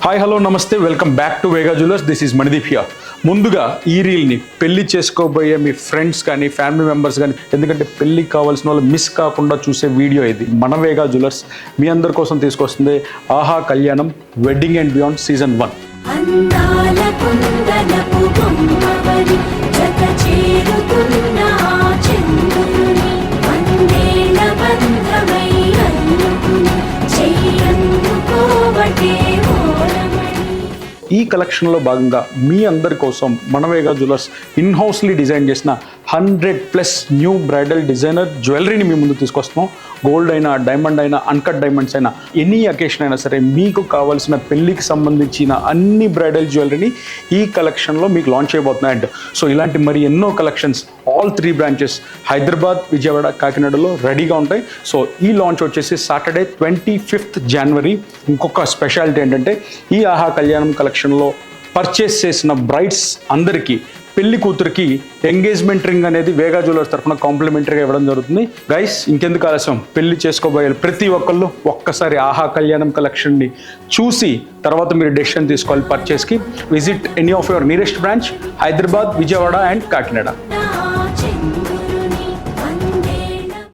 Hi hello నమస్తే, welcome back to Vega jewellers. This is Manideep here. ముందుగా ఈ రీల్ని పెళ్లి చేసుకోబోయే మీ ఫ్రెండ్స్ కానీ ఫ్యామిలీ మెంబర్స్ కానీ, ఎందుకంటే పెళ్లికి కావాల్సిన వాళ్ళు మిస్ కాకుండా చూసే వీడియో ఇది. మన వేగా జ్యువెలర్స్ మీ అందరి కోసం తీసుకొస్తుంది ఆహా కళ్యాణం వెడ్డింగ్ అండ్ బియాండ్ సీజన్ 1. ఈ కలెక్షన్లో భాగంగా మీ అందరి కోసం మన వేగా జ్యువెలర్స్ ఇన్హౌస్లీ డిజైన్ చేసిన 100+ న్యూ బ్రైడల్ డిజైనర్ జ్యువెలరీని మీ ముందు తీసుకొస్తున్నాం. గోల్డ్ అయినా, డైమండ్ అయినా, అన్కట్ డైమండ్స్ అయినా, ఎనీ అకేషన్ అయినా సరే మీకు కావాల్సిన పెళ్లికి సంబంధించిన అన్ని బ్రైడల్ జ్యువెలరీని ఈ కలెక్షన్లో మీకు లాంచ్ చేయబోతున్నాయండి. సో ఇలాంటి మరి ఎన్నో collections all 3 branches Hyderabad, Vijayawada, కాకినాడలో రెడీగా ఉంటాయి. సో ఈ లాంచ్ వచ్చేసి సాటర్డే 25th జనవరి. ఇంకొక స్పెషాలిటీ ఏంటంటే ఈ ఆహా కళ్యాణం కలెక్షన్లో పర్చేస్ చేసిన బ్రైడ్స్ అందరికీ పెళ్లి కూతురికి ఎంగేజ్మెంట్ రింగ్ అనేది వేగా జ్యువెలర్స్ తరఫున కాంప్లిమెంటరీగా ఇవ్వడం జరుగుతుంది. గైస్, ఇంకెందుకు ఆలస్యం, పెళ్లి చేసుకోబోయే ప్రతి ఒక్కళ్ళు ఒక్కసారి ఆహా కళ్యాణం కలెక్షన్ని చూసి తర్వాత మీరు డెసిషన్ తీసుకోవాలి పర్చేస్కి. Visit any of your nearest branch Hyderabad, Vijayawada and Kakinada.